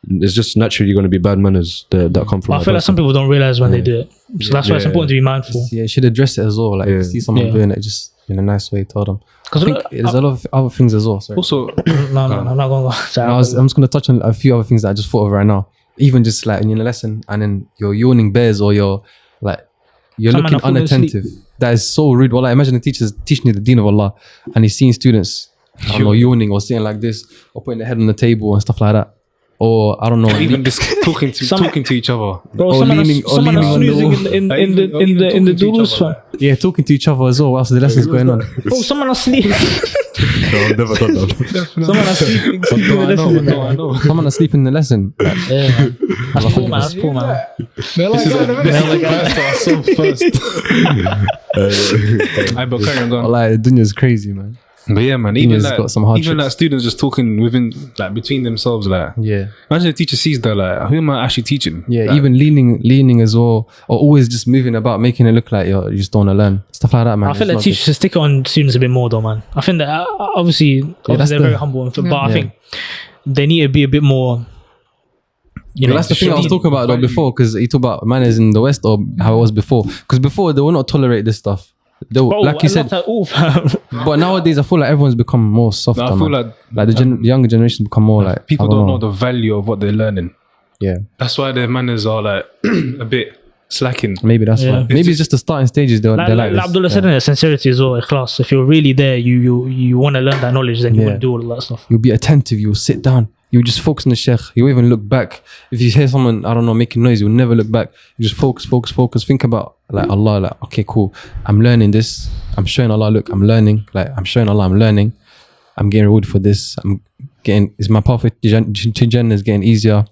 It's just naturally going to be bad manners that come from. I that feel like some person. people don't realize when they do it. So that's why it's Yeah. important to be mindful. Yeah, you should address it as well. Like, if you see someone Yeah. doing it, just in a nice way, tell them. I Because think there's a lot of other things as well. Sorry. Also, no, I'm not going to go. Sorry, I'm just going to touch on a few other things that I just thought of right now. Even just like in your lesson, and then you're yawning bears or you're Some man looking are falling unattentive. That is so rude. Well, imagine the teacher's teaching you the deen of Allah and he's seeing students, I don't know, yawning or sitting like this or putting their head on the table and stuff like that. Or I don't know, even just talking to each other. Bro, or someone leaning- are or leaning on the snoozing wall. in Even the talking to each doodles, other, fam. yeah, talking to each other as well whilst the lesson's going on. Bro, someone asleep. No, I've never done that. Someone asleep. I know. Someone asleep in the lesson. Like, Yeah, that's poor, man. That's poor, man. They're like, So first. I but carry on going. Allah, dunya's crazy, man. But yeah, man. He's got some hard Even tricks. like students just talking between themselves, like. Yeah. Imagine the teacher sees that, like, who am I actually teaching? Yeah, Like, even leaning as well, or always just moving about, making it look like you just don't want to learn. Stuff like that, man. I feel It's like not teachers should stick it on students a bit more, though, man. I think that obviously that's they're the- very humble, but I Yeah. think they need to be a bit more. But that's the thing I was talking about though before, because you talk about manners in the West or how it was before. Because before they will not tolerate this stuff. They will, Bro, like you said, not at all, fam. but nowadays I feel like everyone's become more softer. I feel man. like the younger generation become more like people I don't know the value of what they're learning. Yeah, That's why their manners are like a bit slacking. maybe that's Yeah. why. Maybe it's just the starting stages. They're Like, like like Abdullah said in it, sincerity as well, ikhlas. If you're really there, you want to learn that knowledge, then you Yeah. want to do all of that stuff. You'll be attentive. You'll sit down. You just focus on the sheikh. You won't even look back. If you hear someone, I don't know, making noise, you'll never look back. You just focus. Think about like Allah. Like, okay, cool. I'm learning this. I'm showing Allah. Look, I'm learning. Like, I'm showing Allah. I'm learning. I'm getting rewarded for this. is my pathway to Jannah is getting easier.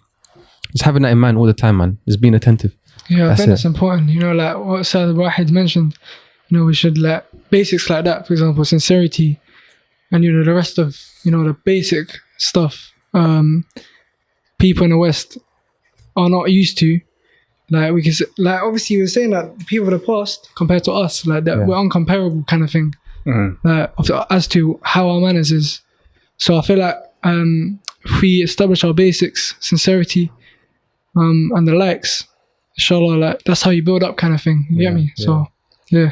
Just having that in mind all the time, man. Just being attentive. Yeah, I That's think it. that's important. You know, like what Sir Wahid mentioned, you know, we should like basics like that, for example, sincerity, and you know, the rest of, you know, the basic stuff people in the West are not used to. Like we can like obviously you were saying that people of the past compared to us, like that we're uncomparable kind of thing. As to how our manners is. So I feel like if we establish our basics, sincerity, and the likes, inshallah, like that's how you build up kind of thing. You get me? So yeah.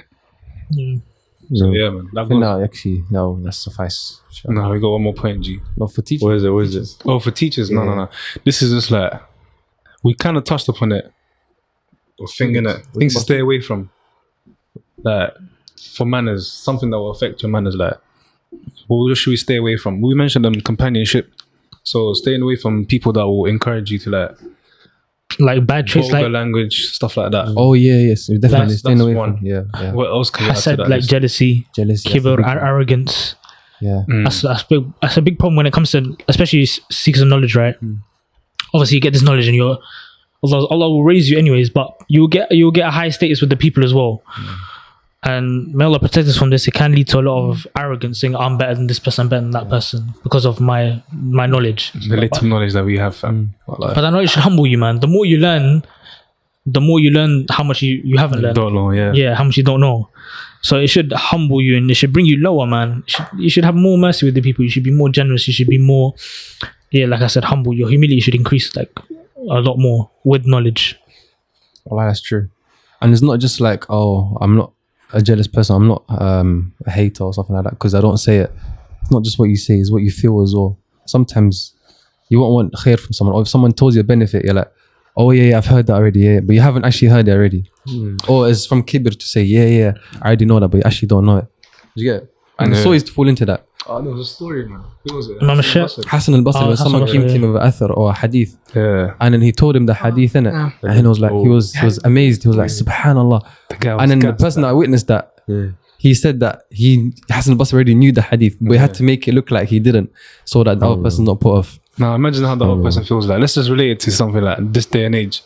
So yeah, man. That For goes, now, actually, no, that's suffice. no, we got one more point, G. Not for teachers. What is it? Oh, for teachers, no. This is just like we kind of touched upon it. Or thing in it, things to stay away from. Like for manners, something that will affect your manners. Like, what should we stay away from? We mentioned companionship, so staying away from people that will encourage you to Like bad traits, vulgar like language, stuff like that. Oh yeah, yes, definitely That's staying away one. from. Yeah. What else can we I add to said, that like list? jealousy, Jealousy. kibr, arrogance. Yeah. That's a big problem when it comes to, especially seekers of knowledge, right? Obviously, you get this knowledge, and Allah will raise you anyways, but you'll get a high status with the people as well. And may Allah protect us from this. It can lead to a lot of arrogance, saying I'm better than this person, I'm better than that person because of my knowledge. The little knowledge that we have, fam. But that knowledge should humble you, man. The more you learn how much you haven't learned. Don't know, yeah. How much you don't know. So it should humble you and it should bring you lower, man. You should have more mercy with the people. You should be more generous. You should be more, like I said, humble. Your humility should increase like a lot more with knowledge. Well, that's true. And it's not just like, oh, I'm not a jealous person. I'm not a hater or something like that because I don't say it. It's not just what you say, it's what you feel as well. Sometimes you won't want khair from someone, or if someone tells you a benefit, you're like, oh yeah, I've heard that already, yeah, but you haven't actually heard it already. Or it's from kibr to say, yeah, I already know that, but you actually don't know it. You get it? And it's always to fall into that. Oh, there was a story, man. Who was it? Imam Shaykh. Hassan al-Basri, when Hassan someone came to al-Basri, him with an athar or a hadith, Yeah. and then he told him the hadith, innit? And he was like, he was amazed. He was like, subhanallah. And then the person that witnessed that, he said that Hassan al-Basri already knew the hadith, but he had to make it look like he didn't, so that the other person's not put off. Now imagine how the other person feels like. Let's just relate it to something like this day and age.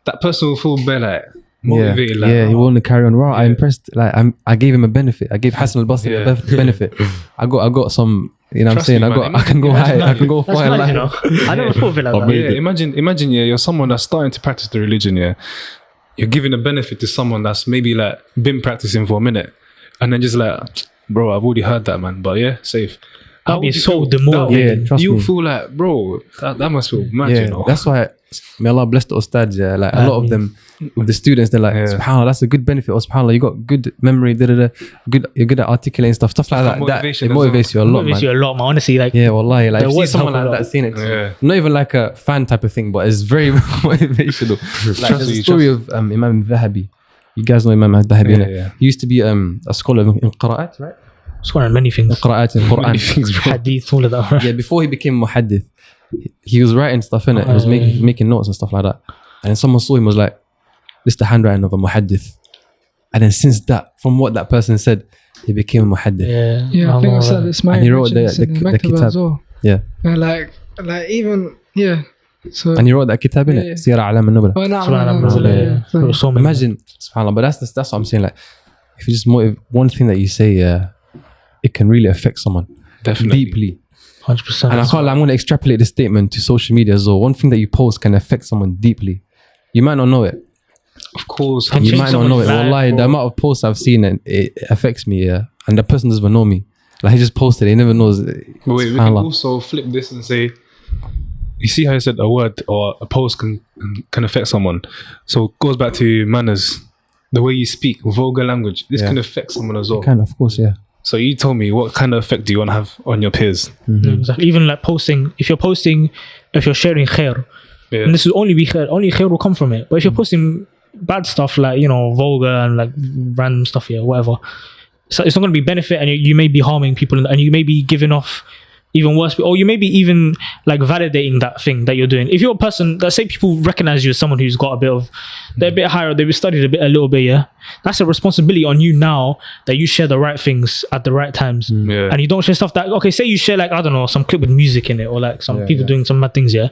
That person will feel better, like motivated. Like, he wanted to carry on. Wow, I impressed. Like I gave him a benefit. I gave Hassan al-Basri a benefit. I got some. You know what I'm Trust saying? me, I man. can go high. I can go That's far in nice, life. you know. I never thought of it like that. Yeah, imagine, you're someone that's starting to practice the religion. Yeah, you're giving a benefit to someone that's maybe like been practicing for a minute, and then just like, bro, I've already heard that, man. But yeah, safe. That'd be would you so feel? demotivating. Yeah, trust You me. feel like, bro, that must feel mad, Yeah, you know. that's why. May Allah bless the ustads. Yeah, like a lot of them with the students, they're like, subhanallah, that's a good benefit. Or subhanallah, you got good memory. Good, you're good at articulating stuff like that. That motivation it as well. motivates you a lot, Motivates man. you a lot, man. Honestly, like Yeah, wallahi, like The if you see words someone help a like lot. that saying it, Yeah. not even like a fan type of thing, but it's very motivational. Like there's a story of Imam Dhahabi. You guys know Imam Dhahabi, Yeah, innit? yeah. He used to be a scholar in qira'at, right? it's one of many things. Qira'at in Quran. Many things, bro. Hadith, all of that. Right? Yeah, before he became muhaddith, he was writing stuff in it. He was making notes and stuff like that. And then someone saw him, was like, "This is the handwriting of a muhaddith." And then since that, from what that person said, he became a muhaddith. Yeah, I think I said this. And he wrote the kitab. as well. Yeah, And like even So and he wrote that kitab in Yeah, it, yeah. Siyar A'lam al-Nubala. oh, no, Subhanallah. So- So many. Imagine, subhanallah, but that's what I'm saying. Like, if you just one thing that you say, it can really affect someone Definitely. deeply. 100%. And I'm going to extrapolate this statement to social media as well. One thing that you post can affect someone deeply. You might not know it. Of course. Can You change might not know it. someone's life, Wallahi, the bro. amount of posts I've seen, and it affects me. Yeah, and the person doesn't even know me. Like he just posted. He never knows. But wait, we can Subhanallah. also flip this and say, you see how I said a word or a post can affect someone. So it goes back to manners, the way you speak, vulgar language. This Yeah. can affect someone as well. Kind of course, yeah. So you told me, what kind of effect do you want to have on your peers? Exactly. Even like posting, if you're sharing khair, Yeah. and this will only be khair, only khair will come from it. But if you're posting bad stuff like, vulgar and like random stuff, whatever, so it's not going to be benefit, and you may be harming people, and you may be giving off even worse, or you may be even like validating that thing that you're doing. If you're a person that say people recognize you as someone who's got they're a bit higher, they've studied a little bit, yeah, that's a responsibility on you now that you share the right things at the right times, and you don't share stuff that, okay, say you share like, I don't know, some clip with music in it, or like some people doing some mad things, yeah.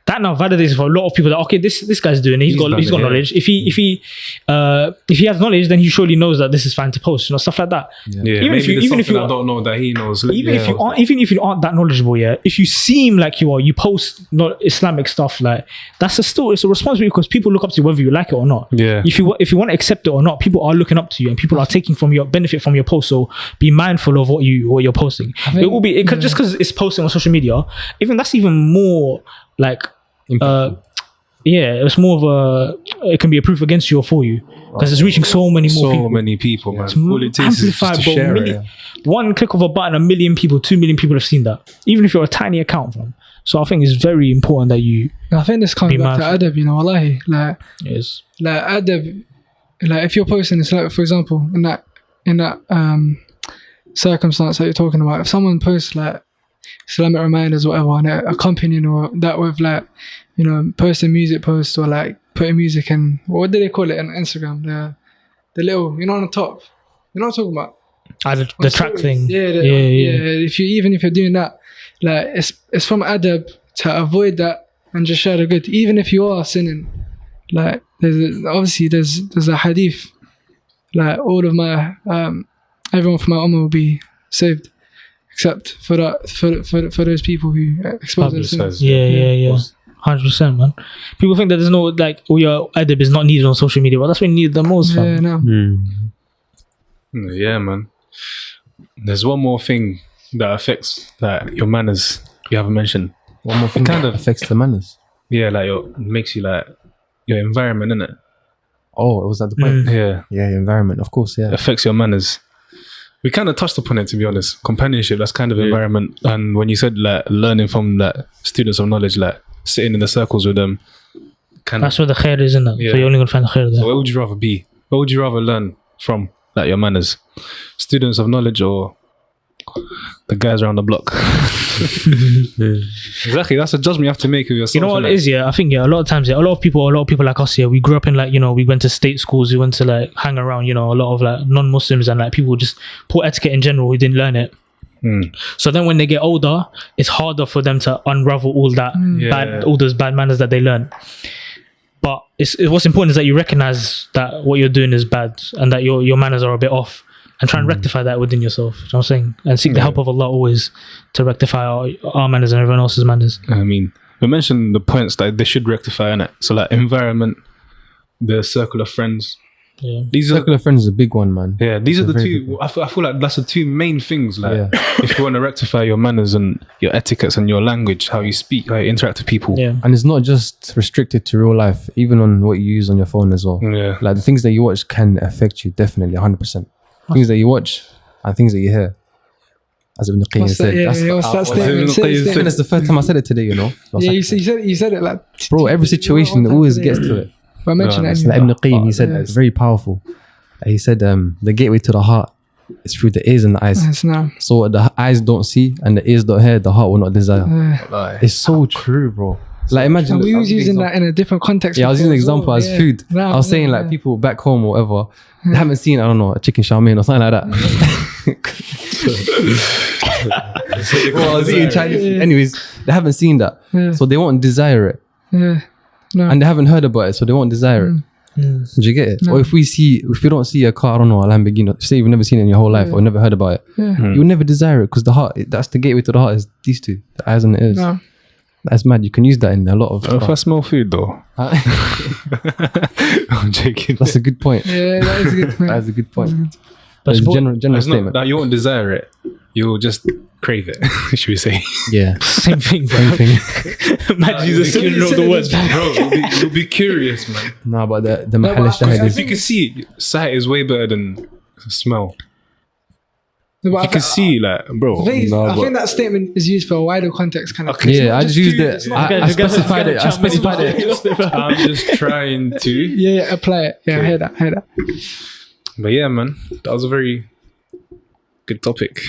That now validates for a lot of people that, okay, this guy's doing it. He's got knowledge. If he has knowledge, then he surely knows that this is fine to post, stuff like that. Even if you I don't know that he knows. Even if you aren't that knowledgeable, yeah. If you seem like you are, you post not Islamic stuff, like it's a responsibility, because people look up to you whether you like it or not. Yeah. If you want to accept it or not, people are looking up to you, and people are taking from your benefit from your post. So be mindful of what you're posting. Just because it's posting on social media, that's even more like it's more of it can be a proof against you or for you, because it's reaching so many people, man. It's All it takes is just to share it. One click of a button, 1 million people, 2 million people have seen that, even if you're a tiny account, man. So I think it's very important that you I think this comes back to adab, wallahi, like yes, like adab, like if you're posting this, like for example in that circumstance that you're talking about, if someone posts like Islamic reminders or whatever, and accompanying or that with like, posting music posts, or like putting music in, what do they call it on Instagram, the little, on the top, what I'm talking about, the track thing, if you're doing that, like it's from adab to avoid that and just share the good, even if you are sinning. Like there's a hadith, like all of my everyone from my ummah will be saved, except for those people who expose themselves. Yeah. 100%, man. People think that there's no, like, your adab is not needed on social media, but that's when you need it the most, fam. Yeah, man. There's one more thing that affects your manners you haven't mentioned. One more thing that affects the manners. Yeah, like makes you like your environment, innit? Oh, was that the point? Yeah, your environment, of course. Yeah, it affects your manners. We kind of touched upon it, to be honest. Companionship, that's kind of environment. And when you said like learning from like students of knowledge, like sitting in the circles with them, that's where the khair is, isn't it? So you're only gonna find the khair there. So where would you rather be? Where would you rather learn from, like your manners? Students of knowledge or the guys around the block? Exactly, that's a judgment you have to make of yourself. You know what it is, I think a lot of times, a lot of people like us here, we grew up in like, we went to state schools, we went to like hang around, a lot of like non-Muslims and like people just poor etiquette in general who didn't learn it. So then when they get older, it's harder for them to unravel all that all those bad manners that they learn. But what's important is that you recognize that what you're doing is bad and that your manners are a bit off, and try and rectify that within yourself. You know what I'm saying? And seek the help of Allah always to rectify our manners and everyone else's manners. I mean, we mentioned the points that they should rectify, innit? So like environment, the circle of friends. Yeah. Circle of friends is a big one, man. Yeah, these are the two. I feel like that's the two main things. Like, if you want to rectify your manners and your etiquettes and your language, how you speak, how you interact with people. Yeah. And it's not just restricted to real life, even on what you use on your phone as well. Yeah. Like the things that you watch can affect you, definitely, 100%. Things that you watch and things that you hear. As Ibn Qayyim said. What's that statement? I think that's the first time I said it today, You said it like... Bro, every situation always gets to it. But I mentioned it Like Ibn Qayyim, he said it's very powerful. He said the gateway to the heart is through the ears and the eyes. So what the eyes don't see and the ears don't hear, the heart will not desire. It's so true, bro. Like imagine we was using that in a different context. I was using an example as food. I was saying like people back home or whatever, they haven't seen, I don't know, a chicken chow mein or something like that. Well, I was eating Chinese. Anyways, they haven't seen that. So they won't desire it. And they haven't heard about it, so they won't desire it. Do you get it? Or if you don't see a car, I don't know, a Lamborghini, say you've never seen it in your whole life or never heard about it, you'll never desire it, because the heart, that's the gateway to the heart, is these two, the eyes and the ears. That's mad. You can use that in a lot of stuff. If I smell food though. I'm joking. That's a good point. Yeah, that is a good point. That is a good point. But It's a general statement. That you won't desire it. You'll just crave it, should we say? Yeah. Same thing, bro. Same thing. Imagine you just don't know the words. Bro, you'll be curious, man. No, but the mahal shahid If is... you can see, sight is way better than smell. You can see, like, bro. I think that statement is used for a wider context, kind of. Yeah, I just used it. I specified it. I'm just trying to. Yeah, apply it. Yeah, I hear that. But yeah, man, that was a very good topic.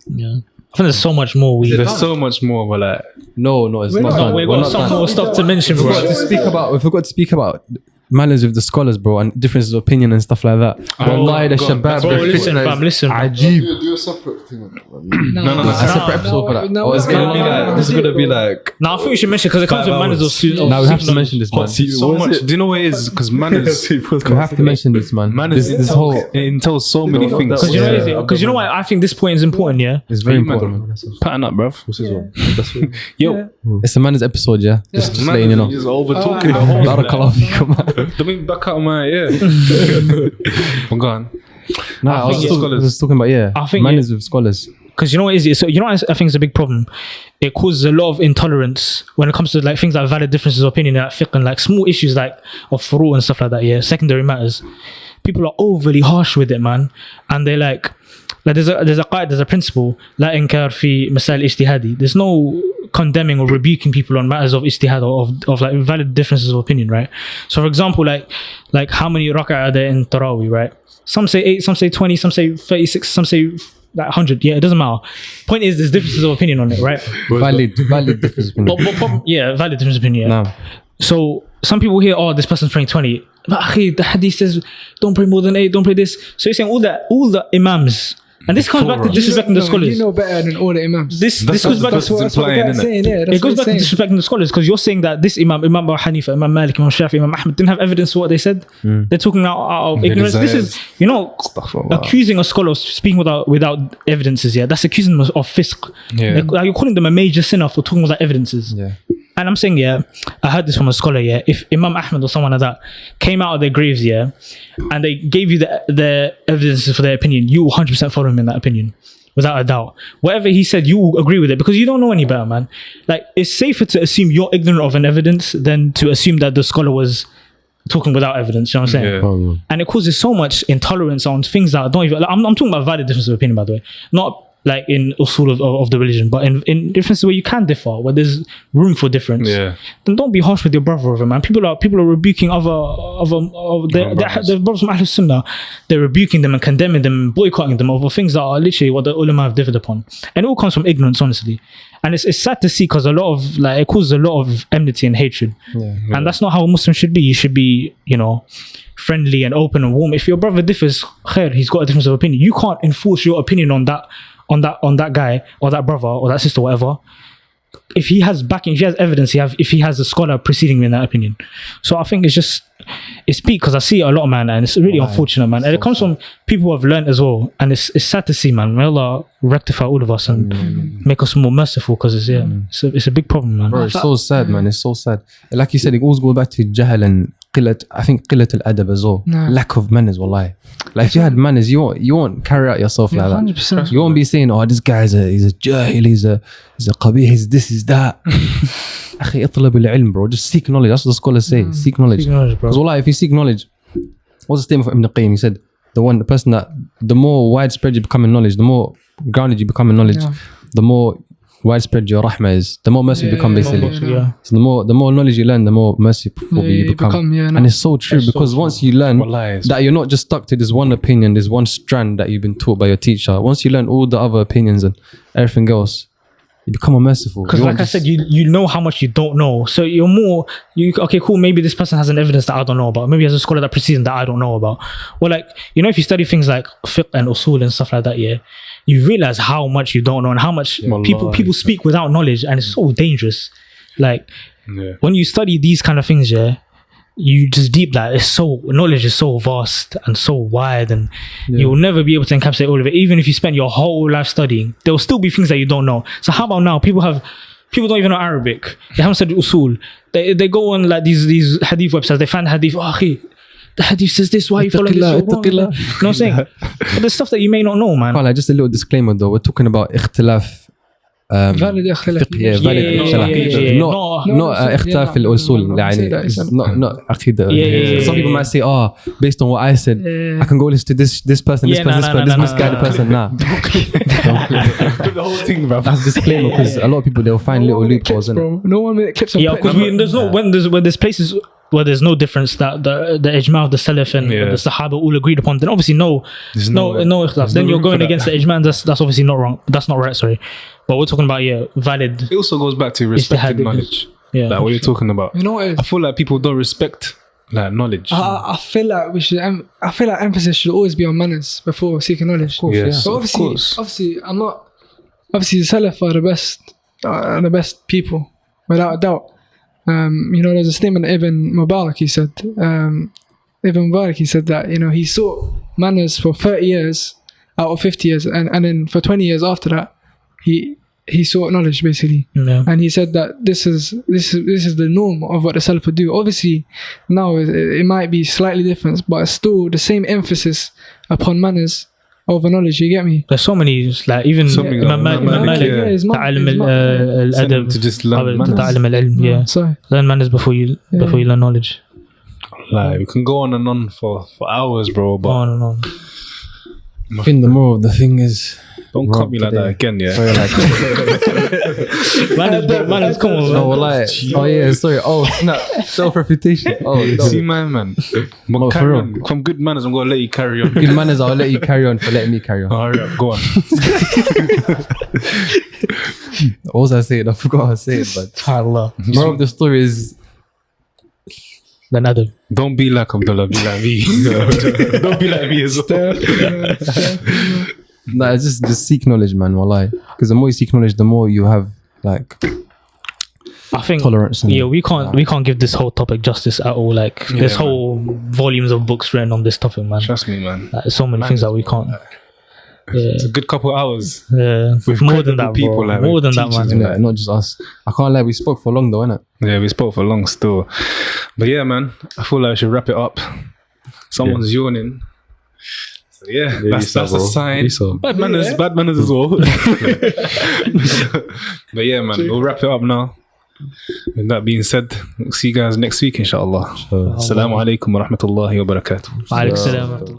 Yeah. I think there's so much more we. There's so much more, but like, No, it's We're not not- done. We've We're got not some done. more stuff to mention, We bro. forgot to speak about manners with the scholars, bro, and differences of opinion and stuff like that. Wallahi, the go on. shabab. Bro, listen, fam, listen. Ajib. Do a separate thing on that, man. no. A separate episode for that. Oh, it's gonna be like, This is gonna be like. Now I think we should mention because it comes 5 with manners hours. of students. now we have to mention this, man. So much. Do you know what it is? Because manners, We have to mention this, man. manners This whole it entails so many things. Because you know, because you know why I think this point is important. Yeah, it's very Are you mad, important, man. Pattern up, bruv. Yo, It's a manners episode, yeah. Just letting you know. just over talking the whole. Barakallahu feekum, man. Let me back out my I'm gone. Nah, I think was talking about I think, manners with scholars. because you know what it is. So you know what I think is a big problem. It causes a lot of intolerance when it comes to like things like valid differences of opinion, like fiqh and like small issues like of furu and stuff like that. Yeah, secondary matters. People are overly harsh with it, man, and they like there's a principle la inkar fi masail ijtihadi. There's no condemning or rebuking people on matters of ijtihad or of like valid differences of opinion, right? So for example, like how many rak'ah are there in Tarawih, right? Some say 8, some say 20, some say 36, some say like 100. Yeah, it doesn't matter. Point is, there's differences of opinion on it, right? Valid difference of opinion. Yeah, valid difference of opinion. Yeah. Nah. So some people hear, oh, this person's praying 20. But akhi, the hadith says, don't pray more than 8, don't pray this. So you're saying all the imams. And this comes back to disrespecting the scholars. You know better than all the imams. This goes back that's to what- implying, That's innit? saying, yeah. That's it goes what back to it's saying. disrespecting the scholars because you're saying that this Imam Abu Hanifa, Imam Malik, Imam Shafi, Imam Ahmed didn't have evidence for what they said. They're talking out of ignorance. This is, you know, accusing a scholar of speaking without evidences. Yeah, that's accusing them of fisq. Yeah. Like, you're calling them a major sinner for talking without evidences. Yeah. And I'm saying, yeah, I heard this from a scholar, yeah, if Imam Ahmed or someone like that came out of their graves, yeah, and they gave you the evidences for their opinion, you will 100% follow him in that opinion, without a doubt. Whatever he said, you will agree with it because you don't know any better, man. Like, it's safer to assume you're ignorant of an evidence than to assume that the scholar was talking without evidence, you know what I'm saying? Yeah. And it causes so much intolerance on things that don't even, like, I'm talking about valid difference of opinion, by the way, not like in usul of the religion, but in differences where you can differ, where there's room for difference. Yeah. Then don't be harsh with your brother over, man. People are rebuking the brothers from Ahlul Sunnah. They're rebuking them and condemning them and boycotting them over things that are literally what the ulama have differed upon. And it all comes from ignorance, honestly. And it's sad to see because a lot of it causes a lot of enmity and hatred. And that's not how a Muslim should be. You should be, you know, friendly and open and warm. If your brother differs, khair, he's got a difference of opinion. You can't enforce your opinion on that guy or that brother or that sister, whatever. If he has backing, if he has evidence, if he has a scholar preceding him in that opinion. So I think it's peak because I see it a lot, man, and it's really unfortunate, man. And it comes from people who have learned as well, and it's sad to see, man. May Allah rectify all of us and make us more merciful because it's a big problem, man. Bro, it's so sad, man. It's so sad. Like you said, it always goes back to jahl and qillat. I think qillat al-adab as well. No. Lack of manners, wallahi. Like if you had manners, you won't carry out yourself like that. 100%. You won't be saying, oh, this guy he's a jahil, he's a qabih, he's this, he's that. Akhi, اطلب العلم, bro. Just seek knowledge. That's what the scholars say. Seek knowledge. Seek knowledge, bro. Because wallahi, if you seek knowledge, what's the statement from Ibn Qayyim? He said, the person that the more widespread you become in knowledge, the more grounded you become in knowledge, the more widespread your rahmah is, the more merciful you become, basically. Yeah. So the more knowledge you learn, the more merciful you become. And it's so true because once you learn that you're not just stuck to this one opinion, this one strand that you've been taught by your teacher. Once you learn all the other opinions and everything else, you become more merciful. Because like I said, you know how much you don't know. So you're more, okay, cool, maybe this person has an evidence that I don't know about. Maybe has a scholar that precedes that I don't know about. Well, like, you know, if you study things like fiqh and usul and stuff like that, yeah, you realize how much you don't know and how much people speak without knowledge, and it's so dangerous. Like, when you study these kind of things, yeah, you just deep that knowledge is so vast and so wide, and you'll never be able to encapsulate all of it. Even if you spend your whole life studying, there will still be things that you don't know. So how about now? People don't even know Arabic. They haven't studied usul. They go on like these hadith websites. They find hadith. Oh, akhi, the hadith says this. Why are you following this? You know what I'm saying? But there's stuff that you may not know, man. Like, just a little disclaimer though. We're talking about ikhtilaf. Valid اختلاف. valid اختلاف. Not اختلاف في الأصول. يعني it's not عقيدة. Some people might say, based on what I said, I can go listen to this person, this misguided person. Nah. The whole thing, bro. That's a disclaimer because a lot of people, they'll find little loopholes in it. Bro. No 1 minute clips of Yeah, because there's no when there's places where there's no difference, that the ijma of the Salaf and the Sahaba all agreed upon, then obviously no ikhtilaf. Then you're going against the ijma, and that's obviously not wrong. That's not right, sorry. But we're talking about valid. It also goes back to respecting knowledge. Yeah, like what you're talking about. You know what it is? I feel like people don't respect like knowledge. I feel like we should. I feel like emphasis should always be on manners before seeking knowledge. Of course, yes, but obviously, I'm not. Obviously, the Salaf are the best people, without a doubt. There's a statement of Ibn Mubarak. He said that he sought manners for 30 years out of 50 years, and then for 20 years after that, he sought knowledge basically. Yeah. And he said that this is the norm of what the Salaf would do. Obviously, now it might be slightly different, but it's still the same emphasis upon manners over knowledge. You get me? There's so many, like even Imam Malik, ta'alim al-adab, to just learn manners. Ta'alim al-ilm, Sorry. learn manners before you learn knowledge. Like we can go on and on for hours, bro. But On and on. I think the moral of the thing is, don't cut me like that again, yeah. sorry, like, Manners, come on. no, like, oh yeah, sorry. Oh, snap, self-reputation. Oh, no. See, man. No, Carry for on. From good manners, I'm gonna let you carry on. Good manners. I'll let you carry on for letting me carry on. Hurry up, go on. What was I saying? I forgot what I was saying. But SubhanAllah. moral of the story is, Then adab. Don't be like Abdullah, be like me. Don't be like me as well. nah, it's just seek knowledge, man. Wallahi. Because the more you seek knowledge, the more you have like I think tolerance. And, we can't give this whole topic justice at all. Like there's whole volumes of books written on this topic, man. Trust me, man. Like, there's so many things that we can't. It's a good couple hours. With more than that, people, bro. like, More than that, man. yeah, not just us. I can't lie. We spoke for long, though, innit? Yeah, we spoke for long still. But yeah, man, I feel like I should wrap it up. Someone's yawning. So yeah, that's a sign. Bad manners as well. But yeah, man, we'll wrap it up now. With that being said, we'll see you guys next week, inshallah. Assalamu alaikum wa rahmatullahi wa barakatuh. Wa alaikum salam.